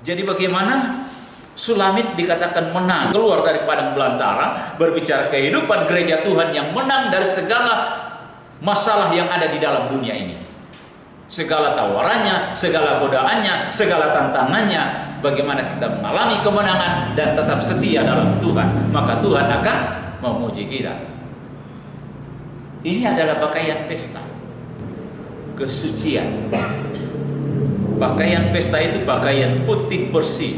Jadi bagaimana Sulamit dikatakan menang, keluar dari padang belantara, berbicara kehidupan gereja Tuhan yang menang dari segala masalah yang ada di dalam dunia ini. Segala tawarannya, segala godaannya, segala tantangannya. Bagaimana kita mengalami kemenangan dan tetap setia dalam Tuhan, maka Tuhan akan memuji kita. Ini adalah pakaian pesta, kesucian. Pakaian pesta itu pakaian putih bersih,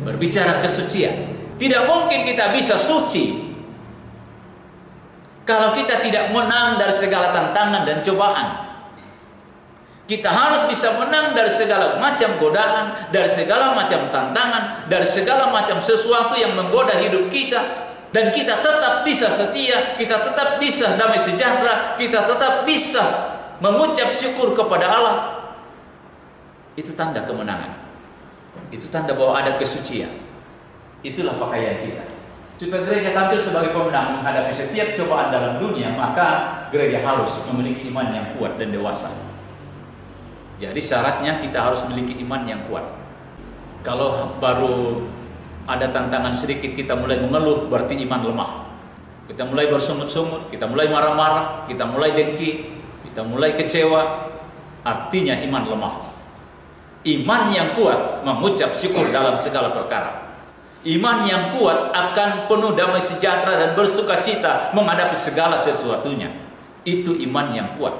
berbicara kesucian. Tidak mungkin kita bisa suci kalau kita tidak menang dari segala tantangan dan cobaan. Kita harus bisa menang dari segala macam godaan, dari segala macam tantangan, dari segala macam sesuatu yang menggoda hidup kita. Dan kita tetap bisa setia, kita tetap bisa damai sejahtera, kita tetap bisa mengucap syukur kepada Allah. Itu tanda kemenangan. Itu tanda bahwa ada kesucian. Itulah pakaian kita. Supaya gereja tampil sebagai pemenang menghadapi setiap cobaan dalam dunia, maka gereja harus memiliki iman yang kuat dan dewasa. Jadi syaratnya kita harus memiliki iman yang kuat. Kalau baru ada tantangan sedikit kita mulai mengeluh, berarti iman lemah. Kita mulai bersungut-sungut, kita mulai marah-marah, kita mulai dengki, kita mulai kecewa, artinya iman lemah. Iman yang kuat mengucap syukur dalam segala perkara. Iman yang kuat akan penuh damai sejahtera dan bersukacita menghadapi segala sesuatunya. Itu iman yang kuat.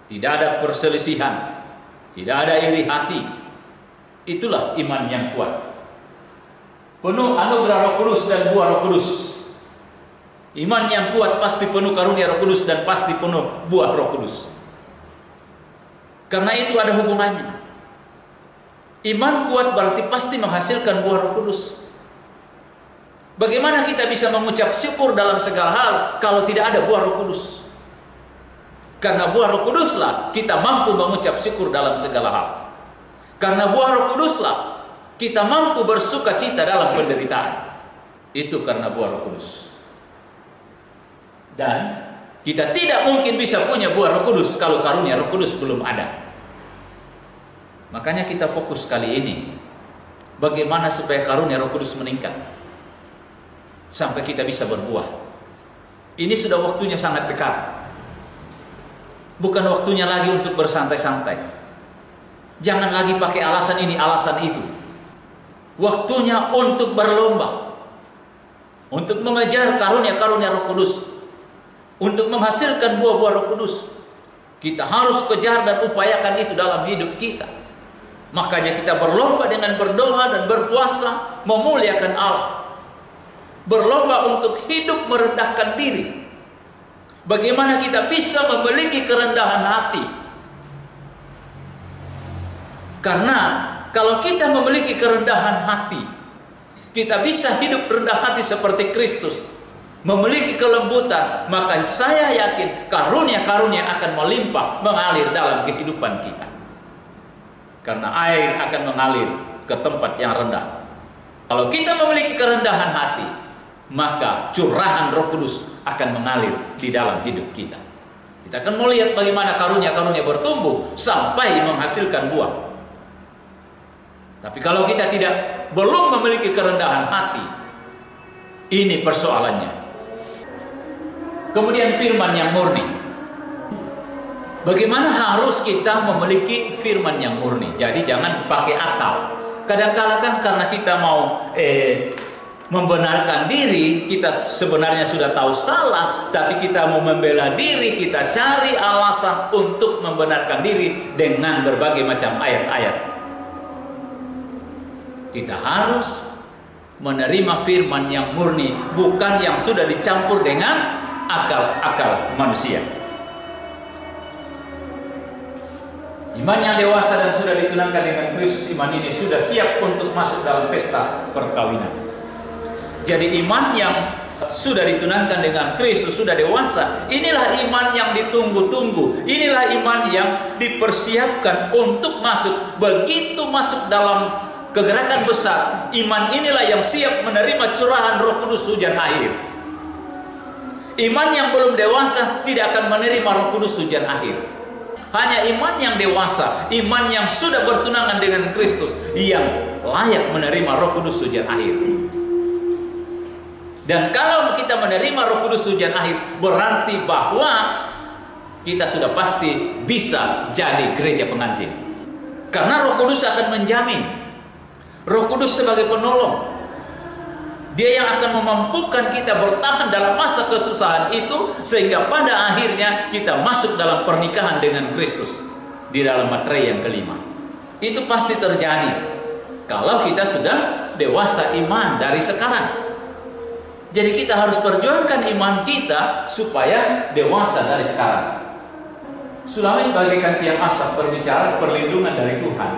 Tidak ada perselisihan, tidak ada iri hati. Itulah iman yang kuat. Penuh anugerah Roh Kudus dan buah Roh Kudus. Iman yang kuat pasti penuh karunia Roh Kudus dan pasti penuh buah Roh Kudus. Karena itu ada hubungannya. Iman kuat berarti pasti menghasilkan buah Roh Kudus. Bagaimana kita bisa mengucap syukur dalam segala hal kalau tidak ada buah Roh Kudus? Karena buah Roh Kuduslah kita mampu mengucap syukur dalam segala hal. Karena buah Roh Kuduslah kita mampu bersuka cita dalam penderitaan. Itu karena buah Roh Kudus. Dan kita tidak mungkin bisa punya buah Roh Kudus kalau karunia Roh Kudus belum ada. Makanya kita fokus kali ini bagaimana supaya karunia Roh Kudus meningkat sampai kita bisa berbuah. Ini sudah waktunya sangat dekat. Bukan waktunya lagi untuk bersantai-santai. Jangan lagi pakai alasan ini, alasan itu. Waktunya untuk berlomba, untuk mengejar karunia-karunia Roh Kudus, untuk menghasilkan buah-buah Roh Kudus. Kita harus kejar dan upayakan itu dalam hidup kita. Makanya kita berlomba dengan berdoa dan berpuasa, memuliakan Allah. Berlomba untuk hidup merendahkan diri. Bagaimana kita bisa memiliki kerendahan hati? Karena kalau kita memiliki kerendahan hati, kita bisa hidup rendah hati seperti Kristus, memiliki kelembutan, maka saya yakin karunia-karunia akan melimpah mengalir dalam kehidupan kita. Karena air akan mengalir ke tempat yang rendah. Kalau kita memiliki kerendahan hati, maka curahan Roh Kudus akan mengalir di dalam hidup kita. Kita akan melihat bagaimana karunia-karunia bertumbuh sampai menghasilkan buah. Tapi kalau kita belum memiliki kerendahan hati, ini persoalannya. Kemudian firman yang murni. Bagaimana harus kita memiliki firman yang murni? Jadi jangan pakai akal. Kadang-kadang kan karena kita mau membenarkan diri, kita sebenarnya sudah tahu salah, tapi kita mau membela diri, kita cari alasan untuk membenarkan diri dengan berbagai macam ayat-ayat. Kita harus menerima firman yang murni, bukan yang sudah dicampur dengan akal-akal manusia. Iman yang dewasa dan sudah ditunangkan dengan Kristus, iman ini sudah siap untuk masuk dalam pesta perkawinan. Jadi iman yang sudah ditunangkan dengan Kristus, sudah dewasa, inilah iman yang ditunggu-tunggu. Inilah iman yang dipersiapkan untuk masuk. Begitu masuk dalam kegerakan besar, iman inilah yang siap menerima curahan Roh Kudus hujan akhir. Iman yang belum dewasa tidak akan menerima Roh Kudus hujan akhir. Hanya iman yang dewasa, iman yang sudah bertunangan dengan Kristus, yang layak menerima Roh Kudus ujian akhir. Dan kalau kita menerima Roh Kudus ujian akhir, berarti bahwa kita sudah pasti bisa jadi gereja pengantin. Karena Roh Kudus akan menjamin. Roh Kudus sebagai penolong. Dia yang akan memampukan kita bertahan dalam masa kesusahan itu, sehingga pada akhirnya kita masuk dalam pernikahan dengan Kristus di dalam materai yang kelima. Itu pasti terjadi kalau kita sudah dewasa iman dari sekarang. Jadi kita harus perjuangkan iman kita supaya dewasa dari sekarang. Sulamin bagaikan tiang asap berbicara perlindungan dari Tuhan.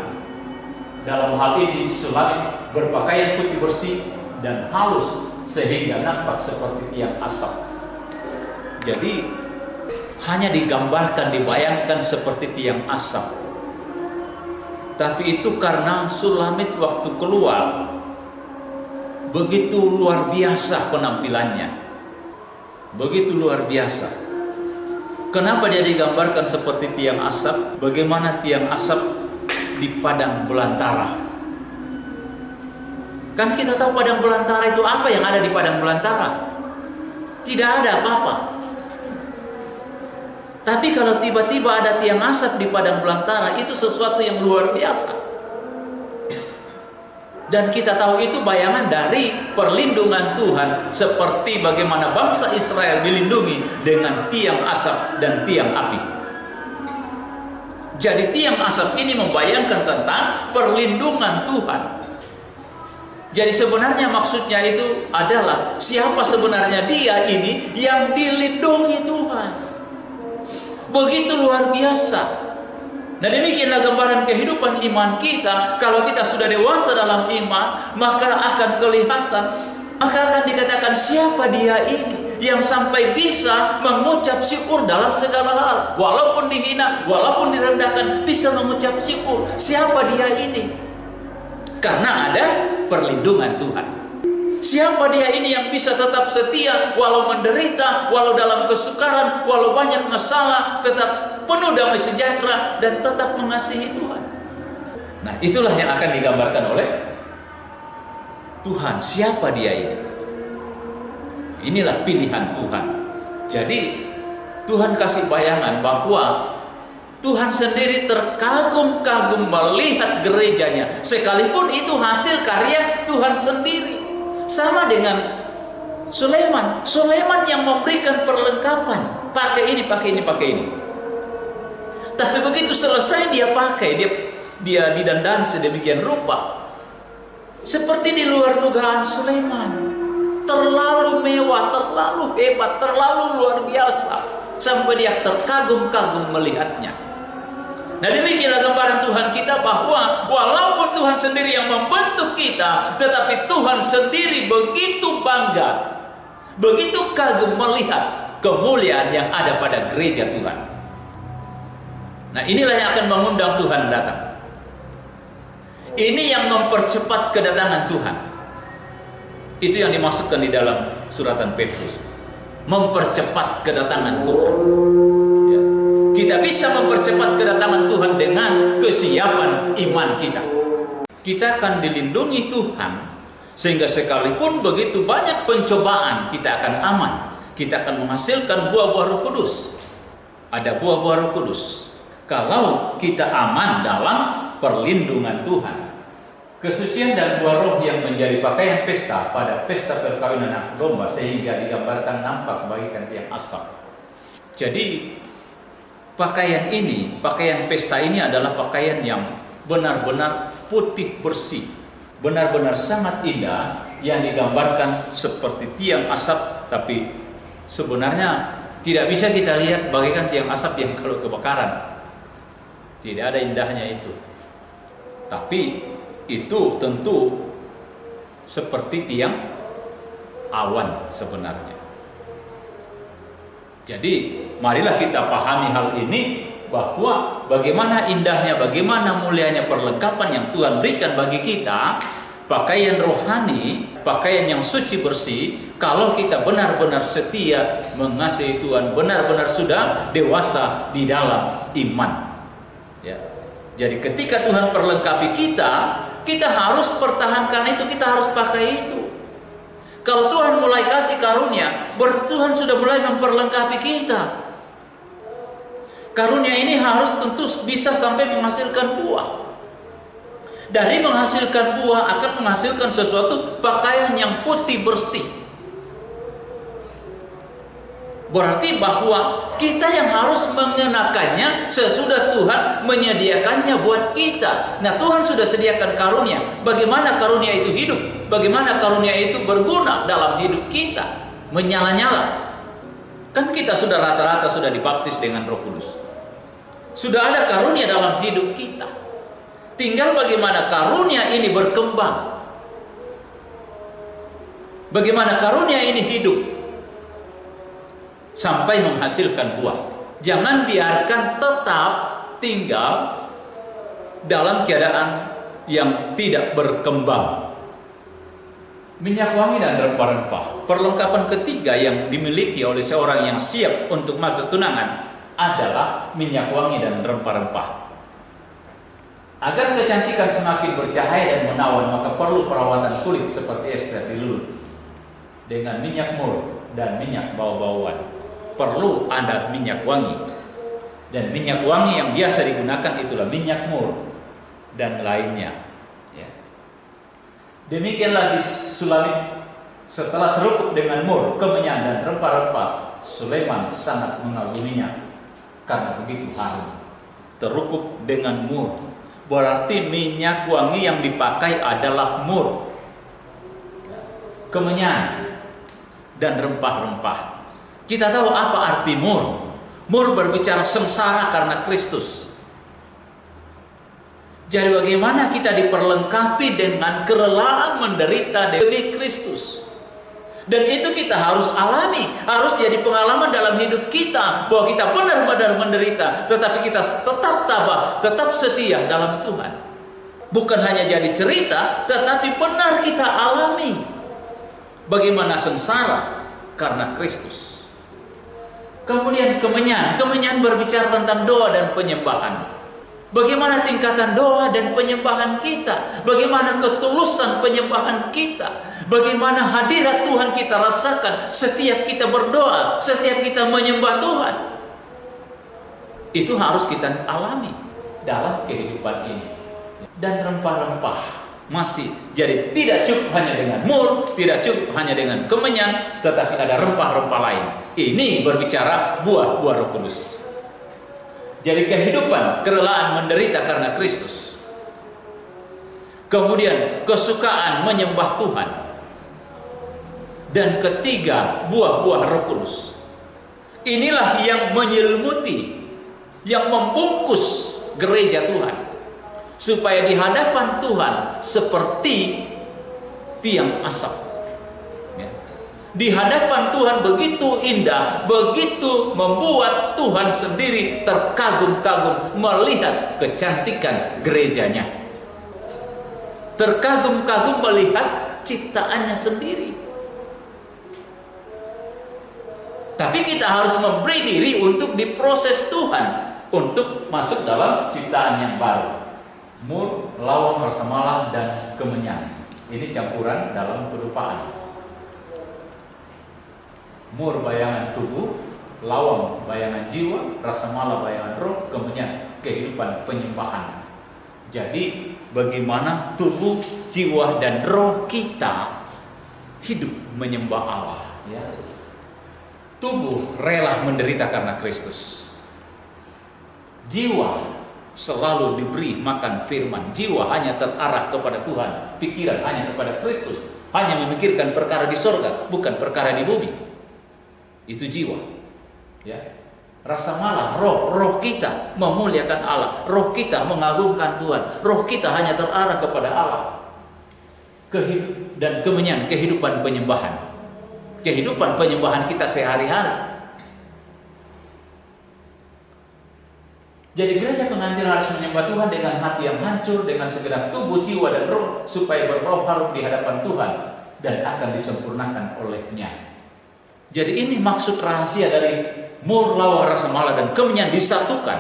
Dalam hal ini Sulamin berpakaian putih bersih dan halus sehingga nampak seperti tiang asap. Jadi hanya digambarkan, dibayangkan seperti tiang asap. Tapi itu karena Sulamit waktu keluar begitu luar biasa penampilannya. Begitu luar biasa. Kenapa dia digambarkan seperti tiang asap? Bagaimana tiang asap di padang belantara? Kan kita tahu padang belantara itu apa yang ada di padang belantara? Tidak ada apa-apa. Tapi kalau tiba-tiba ada tiang asap di padang belantara, itu sesuatu yang luar biasa. Dan kita tahu itu bayangan dari perlindungan Tuhan, seperti bagaimana bangsa Israel dilindungi dengan tiang asap dan tiang api. Jadi tiang asap ini membayangkan tentang perlindungan Tuhan. Jadi sebenarnya maksudnya itu adalah siapa sebenarnya dia ini yang dilindungi Tuhan. Begitu luar biasa. Nah demikianlah gambaran kehidupan iman kita. Kalau kita sudah dewasa dalam iman, maka akan kelihatan, maka akan dikatakan siapa dia ini yang sampai bisa mengucap syukur dalam segala hal. Walaupun dihina, walaupun direndahkan, bisa mengucap syukur. Siapa dia ini? Karena ada perlindungan Tuhan. Siapa dia ini yang bisa tetap setia walau menderita, walau dalam kesukaran, walau banyak masalah, tetap penuh damai sejahtera dan tetap mengasihi Tuhan. Nah, itulah yang akan digambarkan oleh Tuhan. Siapa dia ini? Inilah pilihan Tuhan. Jadi Tuhan kasih bayangan bahwa Tuhan sendiri terkagum-kagum melihat gerejanya, sekalipun itu hasil karya Tuhan sendiri. Sama dengan Sulaiman. Sulaiman yang memberikan perlengkapan, pakai ini, pakai ini, pakai ini. Tapi begitu selesai dia pakai, dia didandani sedemikian rupa, seperti di luar dugaan Sulaiman. Terlalu mewah, terlalu hebat, terlalu luar biasa, sampai dia terkagum-kagum melihatnya. Nah demikianlah gambaran Tuhan kita, bahwa walaupun Tuhan sendiri yang membentuk kita, tetapi Tuhan sendiri begitu bangga, begitu kagum melihat kemuliaan yang ada pada gereja Tuhan. Nah inilah yang akan mengundang Tuhan datang. Ini yang mempercepat kedatangan Tuhan. Itu yang dimasukkan di dalam suratan Petrus. Mempercepat kedatangan Tuhan. Kita bisa mempercepat kedatangan Tuhan dengan kesiapan iman kita. Kita akan dilindungi Tuhan, sehingga sekalipun begitu banyak pencobaan, kita akan aman. Kita akan menghasilkan buah-buah Roh Kudus. Ada buah-buah Roh Kudus kalau kita aman dalam perlindungan Tuhan. Kesucian dan buah roh yang menjadi pakaian pesta pada pesta perkawinan anak domba, sehingga digambarkan nampak bagaikan tiang asap. Jadi pakaian ini, pakaian pesta ini adalah pakaian yang benar-benar putih bersih, benar-benar sangat indah, yang digambarkan seperti tiang asap, tapi sebenarnya tidak bisa kita lihat bagaikan tiang asap yang kalau kebakaran. Tidak ada indahnya itu. Tapi itu tentu seperti tiang awan sebenarnya. Jadi marilah kita pahami hal ini, bahwa bagaimana indahnya, bagaimana mulianya perlengkapan yang Tuhan berikan bagi kita, Pakaian rohani, pakaian yang suci bersih, kalau kita benar-benar setia mengasihi Tuhan, benar-benar sudah dewasa di dalam iman. Ya. Jadi ketika Tuhan perlengkapi kita, kita harus pertahankan itu, kita harus pakai itu. Kalau Tuhan mulai kasih karunia, berarti Tuhan sudah mulai memperlengkapi kita. Karunia ini harus tentu bisa sampai menghasilkan buah. Dari menghasilkan buah akan menghasilkan sesuatu pakaian yang putih bersih. Berarti bahwa kita yang harus mengenakannya sesudah Tuhan menyediakannya buat kita. Nah, Tuhan sudah sediakan karunia. Bagaimana karunia itu hidup? Bagaimana karunia itu berguna dalam hidup kita? Menyala-nyala. Kan kita sudah rata-rata sudah dibaptis dengan Roh Kudus. Sudah ada karunia dalam hidup kita. Tinggal bagaimana karunia ini berkembang. Bagaimana karunia ini hidup sampai menghasilkan buah. Jangan biarkan tetap tinggal dalam keadaan yang tidak berkembang. Minyak wangi dan rempah-rempah. Perlengkapan ketiga yang dimiliki oleh seorang yang siap untuk masuk tunangan adalah minyak wangi dan rempah-rempah. Agar kecantikan semakin bercahaya dan menawan, maka perlu perawatan kulit seperti ester diluluh dengan minyak mur dan minyak bau-bauan. Perlu ada minyak wangi. Dan minyak wangi yang biasa digunakan itulah minyak mur dan lainnya. Ya. Demikianlah di Sulaim, setelah terukup dengan mur, kemenyan dan rempah-rempah, Sulaiman sangat mengaguminya karena begitu harum. Terukup dengan mur, berarti minyak wangi yang dipakai adalah mur, kemenyan, dan rempah-rempah. Kita tahu apa arti mur. Mur berbicara sengsara karena Kristus. Jadi bagaimana kita diperlengkapi dengan kerelaan menderita demi Kristus. Dan itu kita harus alami, harus jadi pengalaman dalam hidup kita, bahwa kita benar-benar menderita, tetapi kita tetap tabah, tetap setia dalam Tuhan. Bukan hanya jadi cerita, tetapi benar kita alami bagaimana sengsara karena Kristus. Kemudian kemenyan berbicara tentang doa dan penyembahan. Bagaimana tingkatan doa dan penyembahan kita, bagaimana ketulusan penyembahan kita, bagaimana hadirat Tuhan kita rasakan setiap kita berdoa, setiap kita menyembah Tuhan. Itu harus kita alami dalam kehidupan ini. Dan rempah-rempah masih, jadi tidak cukup hanya dengan mur, tidak cukup hanya dengan kemenyan, tetapi ada rempah-rempah lain. Ini berbicara buah-buah Roh Kudus. Jadi kehidupan, kerelaan menderita karena Kristus. Kemudian kesukaan menyembah Tuhan. Dan ketiga, buah-buah Roh Kudus. Inilah yang menyelimuti, yang membungkus gereja Tuhan, supaya di hadapan Tuhan seperti tiang asap. Di hadapan Tuhan begitu indah, begitu membuat Tuhan sendiri terkagum-kagum melihat kecantikan gerejanya. Terkagum-kagum melihat ciptaannya sendiri. Tapi kita harus memberi diri untuk diproses Tuhan, untuk masuk dalam ciptaan yang baru. Mur, lawang, rasa malam, dan kemenyan. Ini campuran dalam kedupaan. Mur bayangan tubuh, lawang bayangan jiwa, rasa malam bayangan roh, kemenyan kehidupan penyembahan. Jadi bagaimana tubuh, jiwa, dan roh kita hidup menyembah Allah, ya. Tubuh rela menderita karena Kristus. Jiwa selalu diberi makan firman. Jiwa hanya terarah kepada Tuhan, pikiran hanya kepada Kristus, hanya memikirkan perkara di sorga, bukan perkara di bumi. Itu jiwa, ya. Rasa malam, roh kita memuliakan Allah, roh kita mengagungkan Tuhan, roh kita hanya terarah kepada Allah. Dan kemenyan kehidupan penyembahan, kehidupan penyembahan kita sehari-hari. Jadi gereja pengantin harus menyembah Tuhan dengan hati yang hancur, dengan segenap tubuh, jiwa, dan roh, supaya berbau harum di hadapan Tuhan dan akan disempurnakan olehnya. Jadi ini maksud rahasia dari mur, lawa, rasa malas, dan kemenyan disatukan.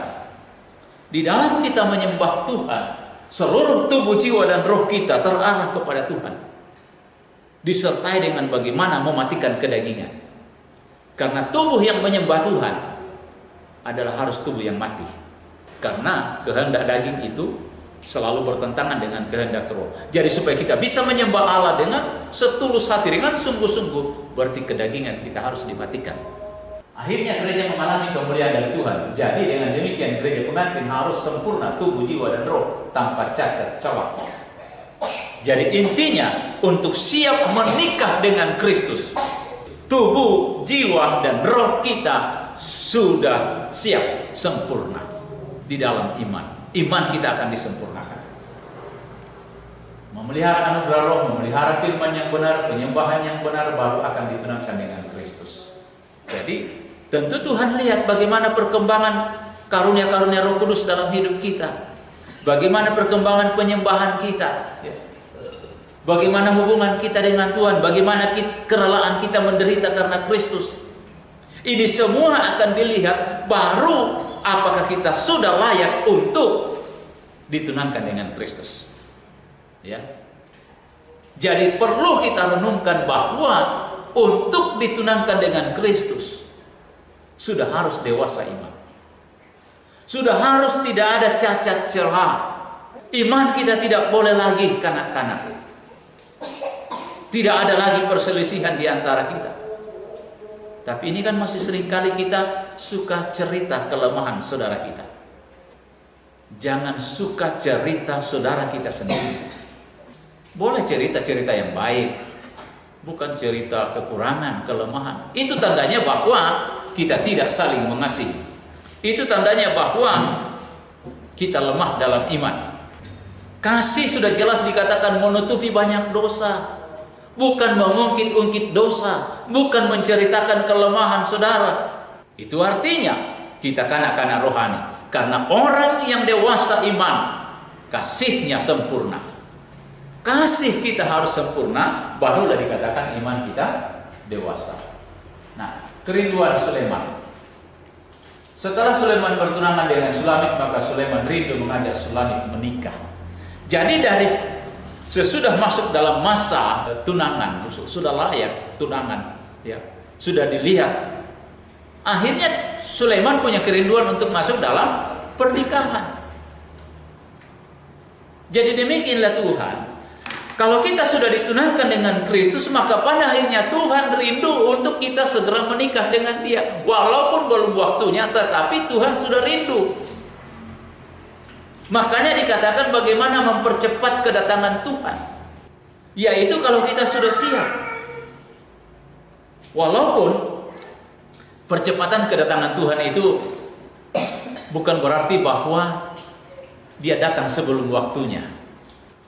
Di dalam kita menyembah Tuhan, seluruh tubuh, jiwa, dan roh kita terarah kepada Tuhan, disertai dengan bagaimana mematikan kedagingan. Karena tubuh yang menyembah Tuhan adalah harus tubuh yang mati. Karena kehendak daging itu selalu bertentangan dengan kehendak roh. Jadi supaya kita bisa menyembah Allah dengan setulus hati, dengan sungguh-sungguh, berarti kedagingan kita harus dimatikan. Akhirnya gereja mengalami kemuliaan dari Tuhan. Jadi dengan demikian gereja pengantin harus sempurna tubuh, jiwa, dan roh tanpa cacat celah. Jadi intinya untuk siap menikah dengan Kristus, tubuh, jiwa, dan roh kita sudah siap sempurna di dalam iman. Iman kita akan disempurnakan. Memelihara anugerah roh, memelihara firman yang benar, penyembahan yang benar, baru akan ditunangkan dengan Kristus. Jadi tentu Tuhan lihat bagaimana perkembangan karunia-karunia Roh Kudus dalam hidup kita, bagaimana perkembangan penyembahan kita, bagaimana hubungan kita dengan Tuhan, bagaimana kerelaan kita menderita karena Kristus. Ini semua akan dilihat, baru apakah kita sudah layak untuk ditunangkan dengan Kristus. Ya. Jadi perlu kita renungkan bahwa untuk ditunangkan dengan Kristus sudah harus dewasa iman. Sudah harus tidak ada cacat celah. Iman kita tidak boleh lagi kanak-kanak. Tidak ada lagi perselisihan di antara kita. Tapi ini kan masih seringkali kita suka cerita kelemahan saudara kita. Jangan suka cerita saudara kita sendiri. Boleh cerita-cerita yang baik, bukan cerita kekurangan, kelemahan. Itu tandanya bahwa kita tidak saling mengasihi. Itu tandanya bahwa kita lemah dalam iman. Kasih sudah jelas dikatakan menutupi banyak dosa, bukan mengungkit-ungkit dosa, bukan menceritakan kelemahan saudara. Itu artinya kita kanak-kanak rohani. Karena orang yang dewasa iman, kasihnya sempurna. Kasih kita harus sempurna, barulah dikatakan iman kita dewasa. Nah, kerinduan Sulaiman. Setelah Sulaiman bertunangan dengan Sulamit, maka Sulaiman rindu mengajak Sulamit menikah. Jadi dari sesudah masuk dalam masa tunangan, sudah layak tunangan, ya, sudah dilihat. Akhirnya Sulaiman punya kerinduan untuk masuk dalam pernikahan. Jadi demikianlah Tuhan. Kalau kita sudah ditunangkan dengan Kristus, maka pada akhirnya Tuhan rindu untuk kita segera menikah dengan Dia. Walaupun belum waktunya, tetapi Tuhan sudah rindu. Makanya dikatakan bagaimana mempercepat kedatangan Tuhan. Yaitu kalau kita sudah siap. Walaupun percepatan kedatangan Tuhan itu bukan berarti bahwa Dia datang sebelum waktunya.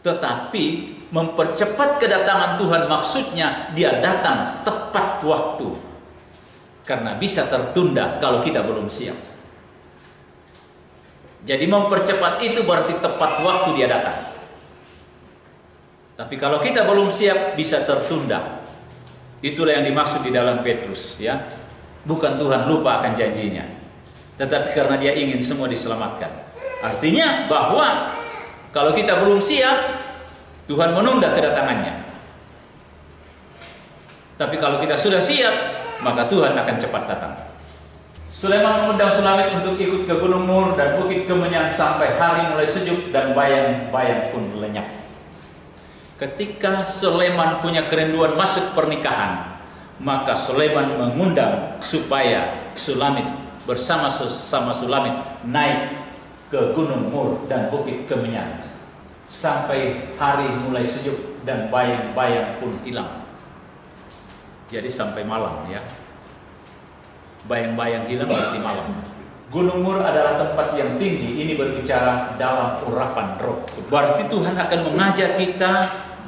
Tetapi mempercepat kedatangan Tuhan maksudnya Dia datang tepat waktu. Karena bisa tertunda kalau kita belum siap. Jadi mempercepat itu berarti tepat waktu Dia datang. Tapi kalau kita belum siap bisa tertunda. Itulah yang dimaksud di dalam Petrus, ya. Bukan Tuhan lupa akan janjinya, tetapi karena Dia ingin semua diselamatkan. Artinya bahwa kalau kita belum siap, Tuhan menunda kedatangannya. Tapi kalau kita sudah siap, maka Tuhan akan cepat datang. Sulaiman mengundang Sulamit untuk ikut ke Gunung Mur dan Bukit Kemenyan sampai hari mulai sejuk dan bayang-bayang pun lenyap. Ketika Sulaiman punya kerinduan masuk pernikahan, maka Sulaiman mengundang supaya Sulamit bersama Sulamit naik ke Gunung Mur dan Bukit Kemenyan sampai hari mulai sejuk dan bayang-bayang pun hilang. Jadi sampai malam, ya. Bayang-bayang hilang berarti malam. Gunung Mur adalah tempat yang tinggi. Ini berbicara dalam urapan roh. Berarti Tuhan akan mengajak kita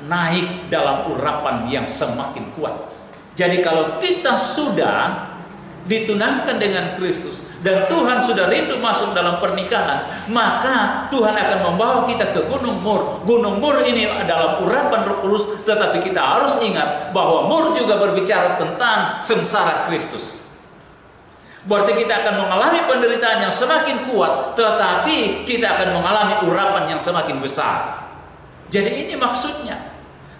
naik dalam urapan yang semakin kuat. Jadi kalau kita sudah ditunangkan dengan Kristus, dan Tuhan sudah rindu masuk dalam pernikahan, maka Tuhan akan membawa kita ke Gunung Mur. Gunung Mur ini adalah urapan Roh Kudus, tetapi kita harus ingat bahwa Mur juga berbicara tentang sengsara Kristus. Berarti kita akan mengalami penderitaan yang semakin kuat, tetapi kita akan mengalami urapan yang semakin besar. Jadi ini maksudnya.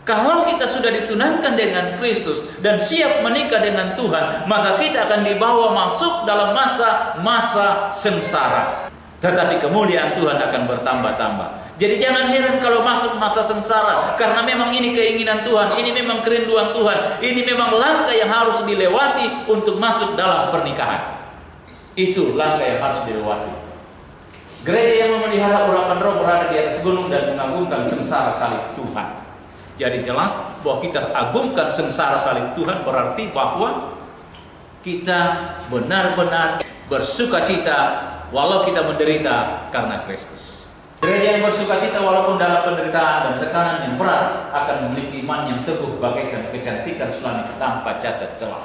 Kalau kita sudah ditunangkan dengan Kristus dan siap menikah dengan Tuhan, maka kita akan dibawa masuk dalam masa sengsara. Tetapi kemuliaan Tuhan akan bertambah-tambah. Jadi jangan heran kalau masuk masa sengsara, karena memang ini keinginan Tuhan, ini memang kerinduan Tuhan, ini memang langkah yang harus dilewati untuk masuk dalam pernikahan. Itu langkah yang harus dilewati. Gereja yang memelihara urapan roh berada di atas gunung dan mengagungkan sengsara salib Tuhan. Jadi jelas bahwa kita agungkan sengsara salib Tuhan berarti bahwa kita benar-benar bersukacita walau kita menderita karena Kristus. Gereja yang bersukacita walaupun dalam penderitaan dan tekanan yang berat akan memiliki iman yang teguh bagaikan kecantikan Sulamit tanpa cacat celah.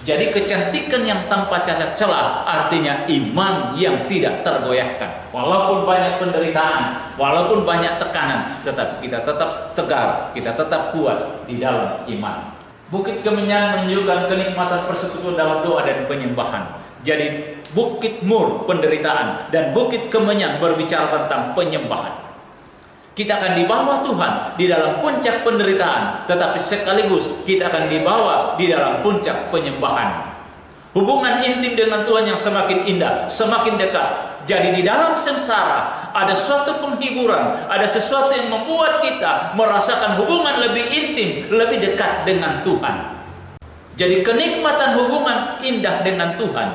Jadi kecantikan yang tanpa cacat celah artinya iman yang tidak tergoyahkan. Walaupun banyak penderitaan, walaupun banyak tekanan, tetapi kita tetap tegar, kita tetap kuat di dalam iman. Bukit Kemenyan menunjukkan kenikmatan persekutuan dalam doa dan penyembahan. Jadi Bukit Mur penderitaan dan Bukit Kemenyan berbicara tentang penyembahan. Kita akan dibawa Tuhan di dalam puncak penderitaan, tetapi sekaligus kita akan dibawa di dalam puncak penyembahan. Hubungan intim dengan Tuhan yang semakin indah, semakin dekat. Jadi di dalam sengsara ada suatu penghiburan, ada sesuatu yang membuat kita merasakan hubungan lebih intim, lebih dekat dengan Tuhan. Jadi kenikmatan hubungan indah dengan Tuhan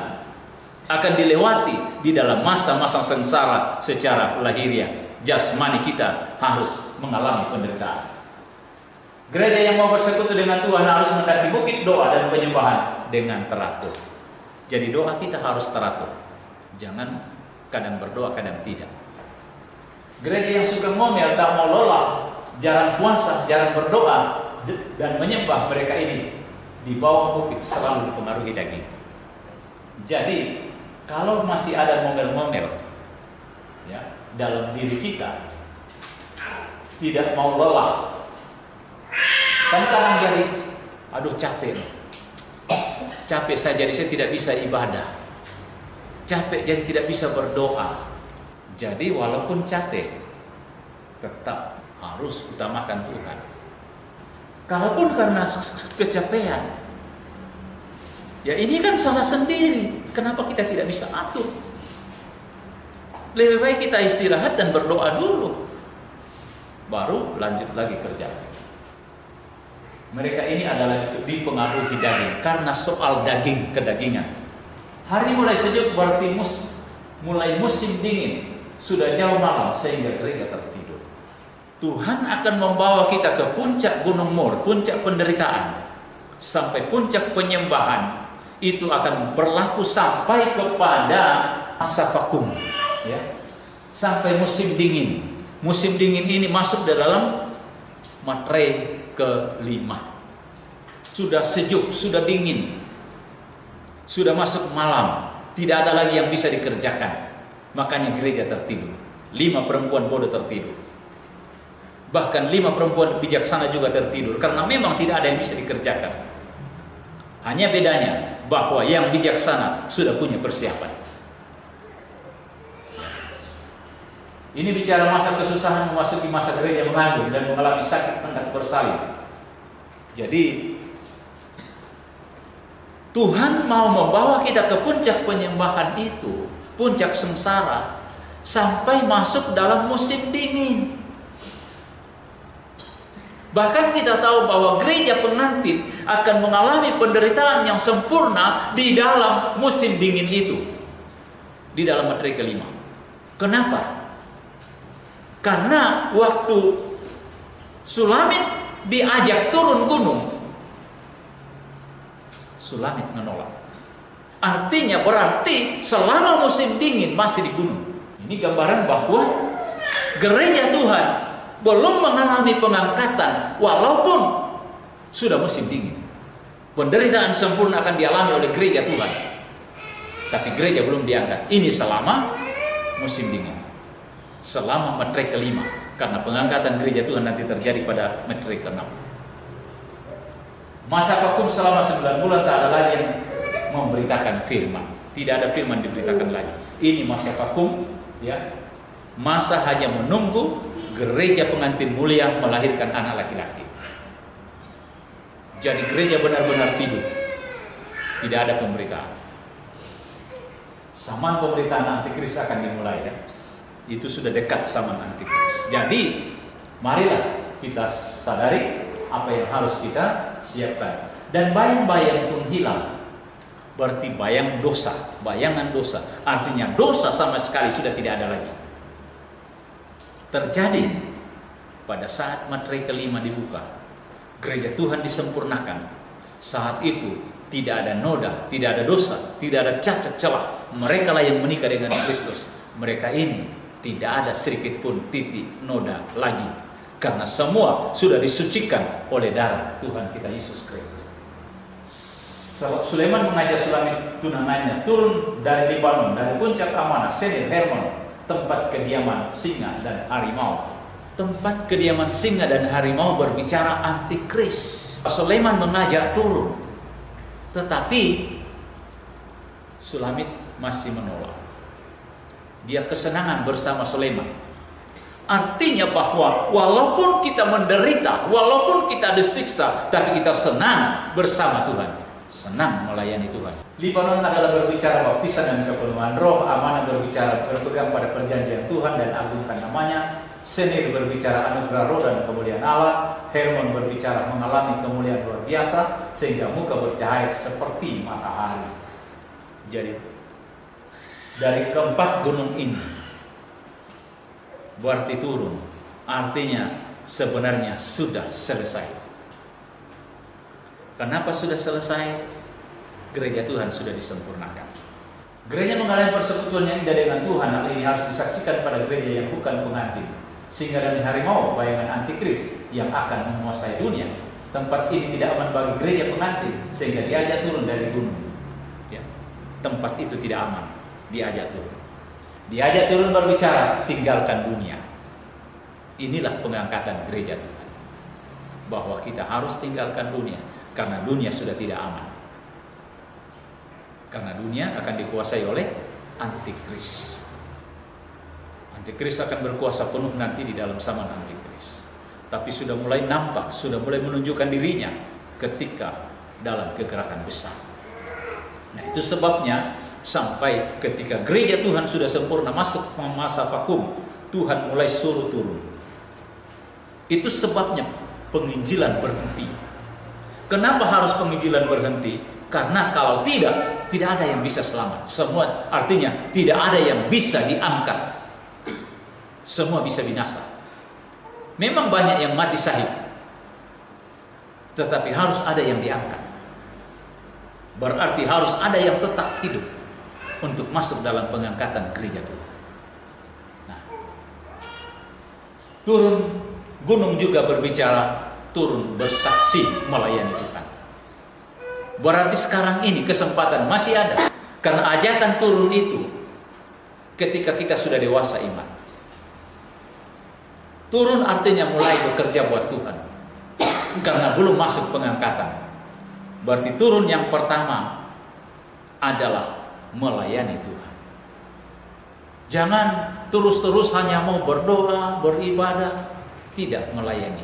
akan dilewati di dalam masa-masa sengsara secara lahiriah. Jasmani kita harus mengalami penderitaan. Gereja yang mau bersekutu dengan Tuhan harus mendaki bukit doa dan penyembahan dengan teratur. Jadi doa kita harus teratur. Jangan kadang berdoa, kadang tidak. Gereja yang suka ngomel, tak mau lelah, jarang puasa, jarang berdoa dan menyembah, mereka ini di bawah bukit selalu dipengaruhi daging. Jadi kalau masih ada ngomel-ngomel ya dalam diri kita, tidak mau lelah, kadang jadi aduh capek saya, jadi saya tidak bisa ibadah, capek jadi tidak bisa berdoa. Jadi walaupun capek tetap harus utamakan Tuhan. Kalaupun karena kecapean, ya ini kan salah sendiri. Kenapa kita tidak bisa atur? Lebih baik kita istirahat dan berdoa dulu, baru lanjut lagi kerja. Mereka ini adalah dipengaruhi daging karena soal daging, kedagingan. Hari mulai sejuk berarti mulai musim dingin, sudah jauh malam sehingga gereja tertidur. Tuhan akan membawa kita ke puncak Gunung Mur, puncak penderitaan, sampai puncak penyembahan. Itu akan berlaku sampai kepada masa vakum, ya, sampai musim dingin. Musim dingin ini masuk dalam materai kelima. Sudah sejuk, sudah dingin, sudah masuk malam, tidak ada lagi yang bisa dikerjakan. Makanya gereja tertidur. 5 perempuan bodoh tertidur. Bahkan 5 perempuan bijaksana juga tertidur, karena memang tidak ada yang bisa dikerjakan. Hanya bedanya bahwa yang bijaksana sudah punya persiapan. Ini bicara masa kesusahan memasuki masa gereja mengandung dan mengalami sakit hendak bersalin. Jadi Tuhan mau membawa kita ke puncak penyembahan itu, puncak sengsara, sampai masuk dalam musim dingin. Bahkan kita tahu bahwa gereja pengantin akan mengalami penderitaan yang sempurna di dalam musim dingin itu, di dalam materai kelima. Kenapa? Karena waktu Sulamit diajak turun gunung, Sulamit menolak. Artinya berarti selama musim dingin masih di gunung. Ini gambaran bahwa gereja Tuhan belum mengalami pengangkatan walaupun sudah musim dingin. Penderitaan sempurna akan dialami oleh gereja Tuhan. Tapi gereja belum diangkat. Ini selama musim dingin. Selama metre kelima. Karena pengangkatan gereja Tuhan nanti terjadi pada metre ke-6. Masa vakum selama 9 bulan tak ada lagi yang memberitakan firman. Tidak ada firman diberitakan lagi. Ini masa vakum, ya. Masa hanya menunggu gereja pengantin mulia melahirkan anak laki-laki. Jadi gereja benar-benar tidur. Tidak ada pemberitaan. Zaman pemberitaan antikris akan dimulai, ya. Itu sudah dekat zaman antikris. Jadi marilah kita sadari apa yang harus kita siapkan. Dan bayang-bayang pun hilang. Berarti bayang dosa, bayangan dosa. Artinya dosa sama sekali sudah tidak ada lagi. Terjadi pada saat metre kelima dibuka, gereja Tuhan disempurnakan. Saat itu tidak ada noda, tidak ada dosa, tidak ada cacat celah. Mereka lah yang menikah dengan Kristus. Mereka ini tidak ada sedikit pun titik noda lagi, karena semua sudah disucikan oleh darah Tuhan kita Yesus Kristus. Sulaiman mengajak Sulamit tunangannya turun dari Libanon, dari puncak Amanah, Senir, Hermon, tempat kediaman singa dan harimau. Tempat kediaman singa dan harimau berbicara antikris. Sulaiman mengajak turun, tetapi Sulamit masih menolak. Dia kesenangan bersama Sulaiman. Artinya bahwa walaupun kita menderita, walaupun kita disiksa, tapi kita senang bersama Tuhan, senang melayani Tuhan. Libanon adalah berbicara baptisan dan kepenuhan roh. Amanah berbicara berpegang pada perjanjian Tuhan dan agungkan namanya. Senir berbicara anugerah roh dan kemuliaan Allah. Hermon berbicara mengalami kemuliaan luar biasa sehingga muka bercahaya seperti matahari. Jadi dari keempat gunung ini berarti turun. Artinya sebenarnya sudah selesai. Kenapa sudah selesai? Gereja Tuhan sudah disempurnakan. Gereja mengalami persekutuan yang indah dengan Tuhan. Hal ini harus disaksikan pada gereja yang bukan pengantin. Singa dan harimau, bayangan antikris yang akan menguasai dunia. Tempat ini tidak aman bagi gereja pengantin, sehingga diajak turun dari gunung. Ya. Tempat itu tidak aman, diajak turun. Diajak turun berbicara, tinggalkan dunia. Inilah pengangkatan gereja Tuhan. Bahwa kita harus tinggalkan dunia. Karena dunia sudah tidak aman. Karena dunia akan dikuasai oleh antikris. Antikris akan berkuasa penuh nanti di dalam zaman antikris. Tapi sudah mulai nampak, sudah mulai menunjukkan dirinya ketika dalam kegerakan besar. Nah, itu sebabnya sampai ketika gereja Tuhan sudah sempurna masuk masa vakum, Tuhan mulai suruh turun. Itu sebabnya penginjilan berhenti. Kenapa harus penginjilan berhenti? Karena kalau tidak ada yang bisa selamat. Semua artinya tidak ada yang bisa diangkat. Semua bisa binasa. Memang banyak yang mati syahid, tetapi harus ada yang diangkat. Berarti harus ada yang tetap hidup untuk masuk dalam pengangkatan gereja Tuhan. Nah, turun gunung juga berbicara, turun bersaksi melayani Tuhan. Berarti sekarang ini kesempatan masih ada. Karena ajakan turun itu ketika kita sudah dewasa iman. Turun artinya mulai bekerja buat Tuhan. Karena belum masuk pengangkatan. Berarti turun yang pertama adalah melayani Tuhan. Jangan terus-terus hanya mau berdoa, beribadah, tidak melayani.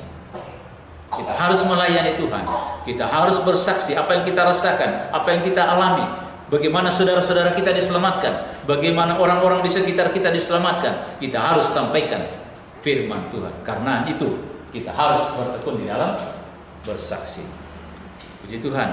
Kita harus melayani Tuhan. Kita harus bersaksi apa yang kita rasakan, apa yang kita alami. Bagaimana saudara-saudara kita diselamatkan, bagaimana orang-orang di sekitar kita diselamatkan. Kita harus sampaikan firman Tuhan. Karena itu kita harus bertekun di dalam bersaksi. Puji Tuhan.